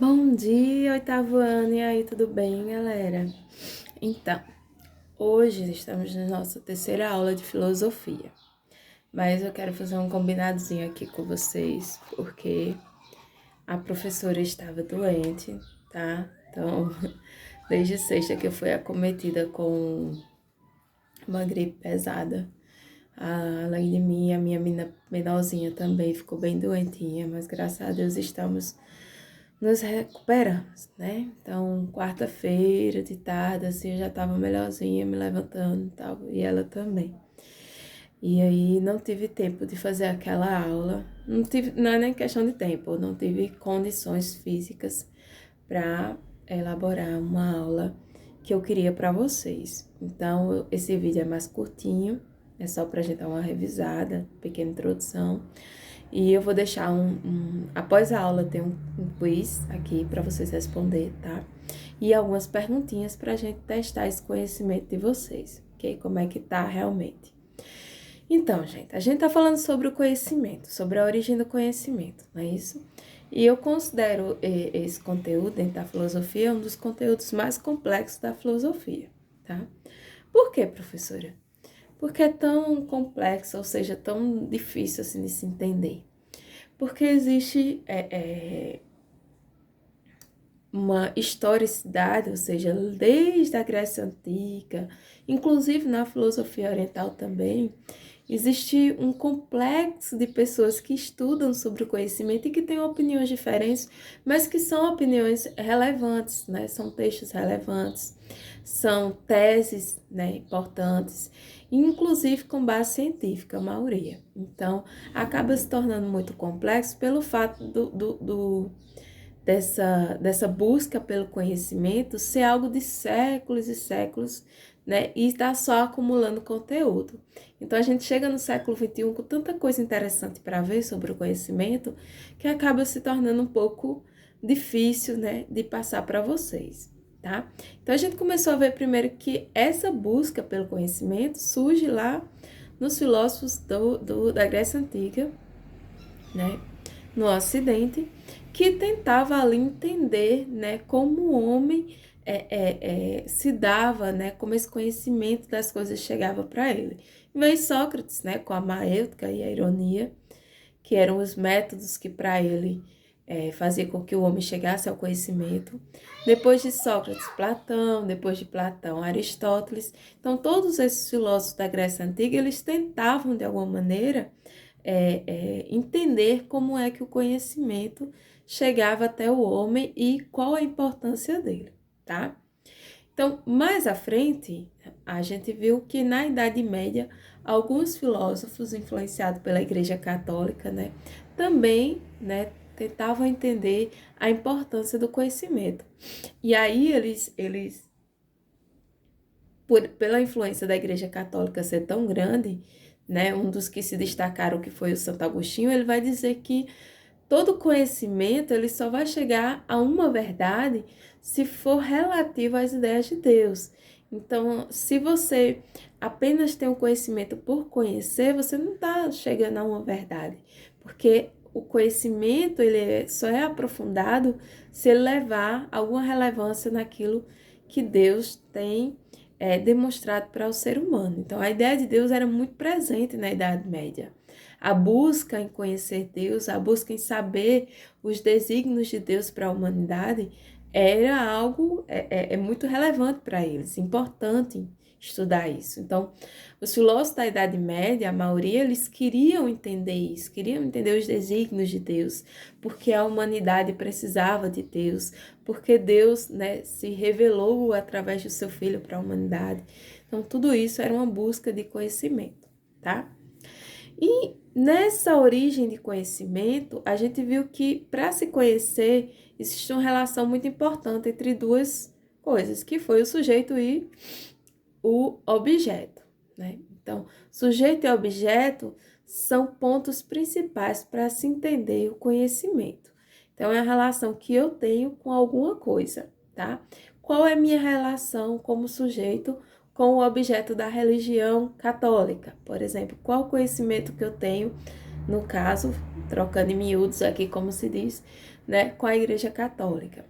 Bom dia, oitavo ano, e aí, tudo bem, galera? Então, hoje estamos na nossa terceira aula de filosofia, mas eu quero fazer um combinadozinho aqui com vocês, porque a professora estava doente, tá? Então, desde sexta que eu fui acometida com uma gripe pesada. Além de mim, a minha menina menorzinha também ficou bem doentinha, mas graças a Deus estamos nos recuperamos, né? Então, quarta-feira, de tarde, assim, eu já tava melhorzinha, me levantando e tal, e ela também. E aí, não tive tempo de fazer aquela aula, não é nem questão de tempo, eu não tive condições físicas para elaborar uma aula que eu queria para vocês. Então, esse vídeo é mais curtinho, é só pra gente dar uma revisada, pequena introdução. E eu vou deixar após a aula tem um quiz aqui para vocês responder, tá? E algumas perguntinhas pra gente testar esse conhecimento de vocês, ok? Como é que tá realmente. Então, gente, a gente tá falando sobre o conhecimento, sobre a origem do conhecimento, não é isso? E eu considero esse conteúdo dentro da filosofia um dos conteúdos mais complexos da filosofia, tá? Por quê, professora? Porque é tão complexo, ou seja, tão difícil assim de se entender. Porque existe uma historicidade, ou seja, desde a Grécia Antiga, inclusive na filosofia oriental também, existe um complexo de pessoas que estudam sobre o conhecimento e que têm opiniões diferentes, mas que são opiniões relevantes, né? São textos relevantes, são teses, né, importantes, inclusive com base científica, a maioria. Então, acaba se tornando muito complexo pelo fato dessa busca pelo conhecimento ser algo de séculos e séculos, né? E está só acumulando conteúdo. Então a gente chega no século XXI com tanta coisa interessante para ver sobre o conhecimento que acaba se tornando um pouco difícil, né, de passar para vocês, tá? Então a gente começou a ver primeiro que essa busca pelo conhecimento surge lá nos filósofos da Grécia Antiga, né, no Ocidente, que tentava ali entender, né, como o homem se dava, né, como esse conhecimento das coisas chegava para ele. Veio Sócrates, né, com a maêutica e a ironia, que eram os métodos que para ele fazia com que o homem chegasse ao conhecimento. Depois de Sócrates, Platão, depois de Platão, Aristóteles. Então, todos esses filósofos da Grécia Antiga, eles tentavam, de alguma maneira, entender como é que o conhecimento chegava até o homem e qual a importância dele, tá? Então, mais à frente, a gente viu que na Idade Média, alguns filósofos influenciados pela Igreja Católica, né, também, né, tentavam entender a importância do conhecimento. E aí pela influência da Igreja Católica ser tão grande, né, um dos que se destacaram, que foi o Santo Agostinho, ele vai dizer que todo conhecimento ele só vai chegar a uma verdade se for relativo às ideias de Deus. Então, se você apenas tem um conhecimento por conhecer, você não está chegando a uma verdade, porque o conhecimento ele só é aprofundado se ele levar alguma relevância naquilo que Deus tem demonstrado para o ser humano. Então, a ideia de Deus era muito presente na Idade Média. A busca em conhecer Deus, a busca em saber os desígnios de Deus para a humanidade era algo muito relevante para eles, importante estudar isso. Então, os filósofos da Idade Média, a maioria, eles queriam entender isso, queriam entender os desígnios de Deus, porque a humanidade precisava de Deus, porque Deus, né, se revelou através do seu Filho para a humanidade. Então, tudo isso era uma busca de conhecimento, tá? E nessa origem de conhecimento, a gente viu que para se conhecer existe uma relação muito importante entre duas coisas, que foi o sujeito e o objeto, né? Então, sujeito e objeto são pontos principais para se entender o conhecimento. Então, é a relação que eu tenho com alguma coisa, tá? Qual é a minha relação como sujeito com o objeto da religião católica? Por exemplo, qual o conhecimento que eu tenho, no caso, trocando em miúdos aqui, como se diz, né, com a Igreja Católica.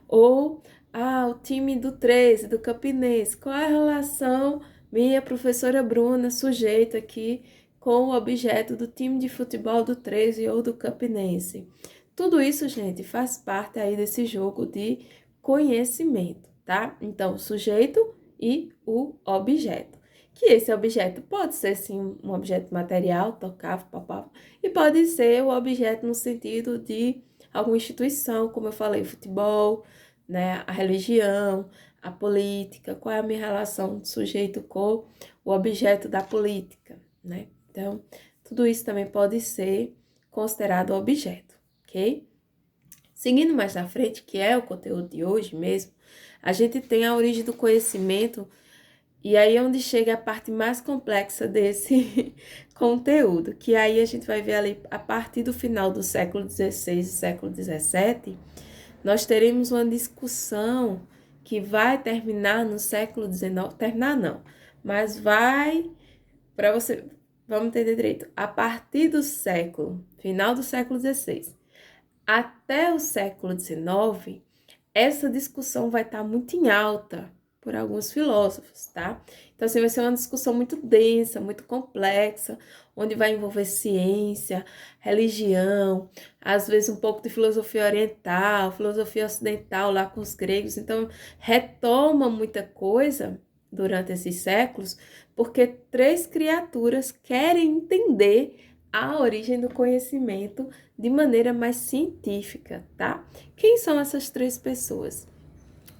Ou, o time do 13, do Campinense, qual é a relação minha professora Bruna, sujeito aqui, com o objeto do time de futebol do 13 ou do Campinense? Tudo isso, gente, faz parte aí desse jogo de conhecimento, tá? Então, o sujeito e o objeto. Que esse objeto pode ser, sim, um objeto material, tocável, palpável, e pode ser o objeto no sentido de alguma instituição, como eu falei, futebol, né, a religião, a política, qual é a minha relação do sujeito com o objeto da política, né? Então, tudo isso também pode ser considerado objeto, ok? Seguindo mais na frente, que é o conteúdo de hoje mesmo, a gente tem a origem do conhecimento, e aí é onde chega a parte mais complexa desse conteúdo, que aí a gente vai ver ali, a partir do final do século XVI e século XVII, nós teremos uma discussão que vai terminar no século XIX, terminar não, mas vai, para você, vamos entender direito, a partir do final do século XVI até o século XIX, essa discussão vai estar muito em alta por alguns filósofos, tá? Então, assim, vai ser uma discussão muito densa, muito complexa, onde vai envolver ciência, religião, às vezes um pouco de filosofia oriental, filosofia ocidental lá com os gregos. Então, retoma muita coisa durante esses séculos, porque três criaturas querem entender a origem do conhecimento de maneira mais científica, tá? Quem são essas três pessoas?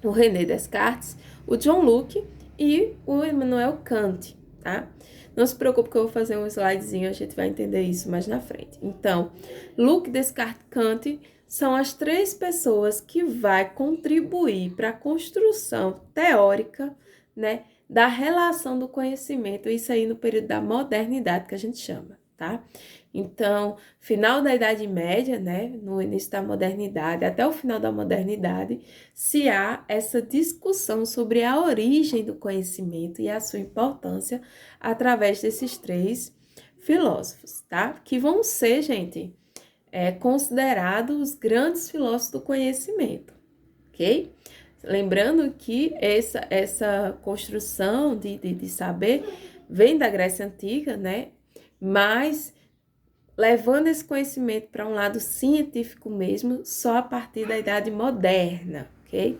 O René Descartes, o John Locke e o Immanuel Kant, tá? Não se preocupe que eu vou fazer um slidezinho, a gente vai entender isso mais na frente. Então, Locke, Descartes e Kant são as três pessoas que vai contribuir para a construção teórica, né, da relação do conhecimento, isso aí no período da modernidade que a gente chama, tá? Então, final da Idade Média, né, no início da modernidade, até o final da modernidade, se há essa discussão sobre a origem do conhecimento e a sua importância através desses três filósofos, tá? Que vão ser, gente, considerados os grandes filósofos do conhecimento, ok? Lembrando que essa construção de saber vem da Grécia Antiga, né? Mas levando esse conhecimento para um lado científico mesmo, só a partir da Idade Moderna, ok?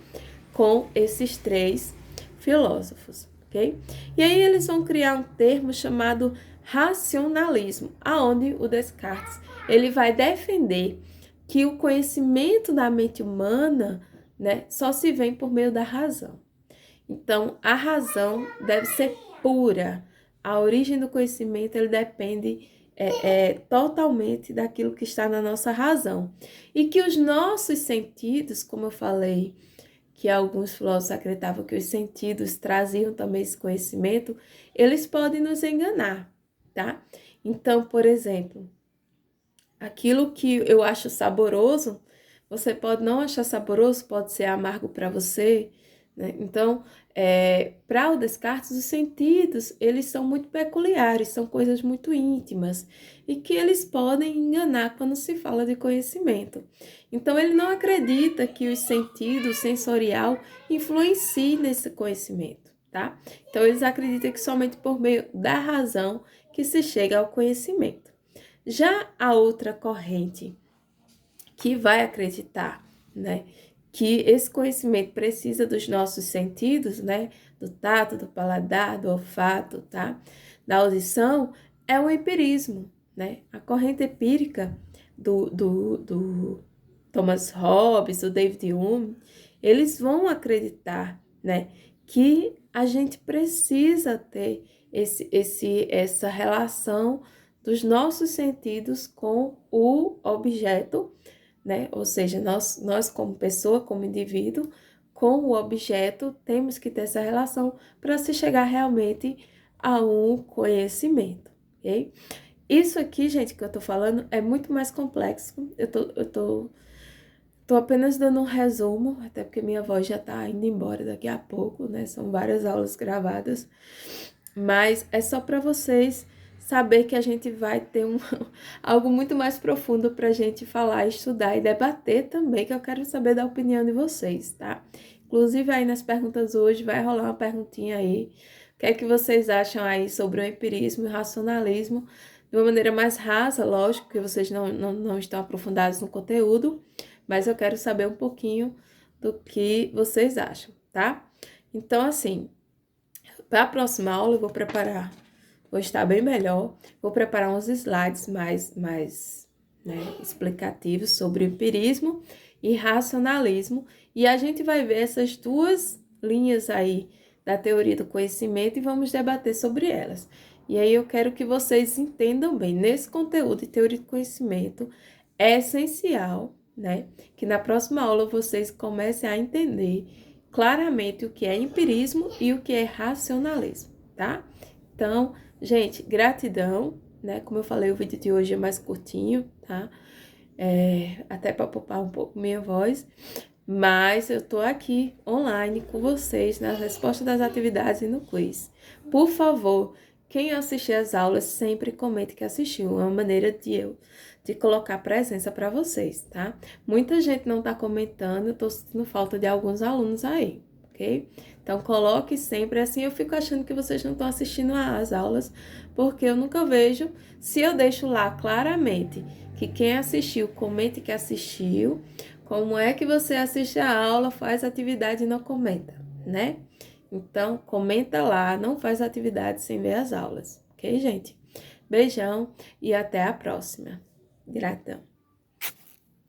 Com esses três filósofos, ok? E aí eles vão criar um termo chamado racionalismo, aonde o Descartes, ele vai defender que o conhecimento da mente humana, né, só se vem por meio da razão. Então, a razão deve ser pura. A origem do conhecimento, ele depende totalmente daquilo que está na nossa razão. E que os nossos sentidos, como eu falei, que alguns filósofos acreditavam que os sentidos traziam também esse conhecimento, eles podem nos enganar, tá? Então, por exemplo, aquilo que eu acho saboroso, você pode não achar saboroso, pode ser amargo para você, né? Então, para o Descartes, os sentidos, eles são muito peculiares, são coisas muito íntimas e que eles podem enganar quando se fala de conhecimento. Então, ele não acredita que os sentidos sensorial influenciem nesse conhecimento, tá? Então, eles acreditam que somente por meio da razão que se chega ao conhecimento. Já a outra corrente que vai acreditar, né, que esse conhecimento precisa dos nossos sentidos, né, do tato, do paladar, do olfato, tá, da audição, é o empirismo, né, a corrente empírica do Thomas Hobbes, do David Hume, eles vão acreditar, né, que a gente precisa ter essa relação dos nossos sentidos com o objeto, né? Ou seja, nós como pessoa, como indivíduo, com o objeto, temos que ter essa relação para se chegar realmente a um conhecimento, ok? Isso aqui, gente, que eu tô falando é muito mais complexo. Eu tô apenas dando um resumo, até porque minha voz já tá indo embora daqui a pouco, né? São várias aulas gravadas, mas é só para vocês saber que a gente vai ter algo muito mais profundo para a gente falar, estudar e debater também, que eu quero saber da opinião de vocês, tá? Inclusive, aí nas perguntas hoje vai rolar uma perguntinha aí. O que é que vocês acham aí sobre o empirismo e o racionalismo? De uma maneira mais rasa, lógico, que vocês não estão aprofundados no conteúdo, mas eu quero saber um pouquinho do que vocês acham, tá? Então, assim, para a próxima aula eu vou estar bem melhor, vou preparar uns slides mais né, explicativos sobre empirismo e racionalismo, e a gente vai ver essas duas linhas aí da teoria do conhecimento e vamos debater sobre elas. E aí eu quero que vocês entendam bem, nesse conteúdo de teoria do conhecimento, é essencial, né, que na próxima aula vocês comecem a entender claramente o que é empirismo e o que é racionalismo, tá? Então, gente, gratidão, né? Como eu falei, o vídeo de hoje é mais curtinho, tá? Até para poupar um pouco minha voz, mas eu tô aqui online com vocês nas respostas das atividades e no quiz. Por favor, quem assistir às aulas, sempre comente que assistiu. É uma maneira de colocar presença para vocês, tá? Muita gente não tá comentando, eu tô sentindo falta de alguns alunos aí, ok? Então, coloque sempre assim. Eu fico achando que vocês não estão assistindo às aulas, porque eu nunca vejo. Se eu deixo lá claramente que quem assistiu, comente que assistiu. Como é que você assiste a aula, faz atividade e não comenta, né? Então, comenta lá, não faz atividade sem ver as aulas, ok, gente? Beijão e até a próxima. Gratão.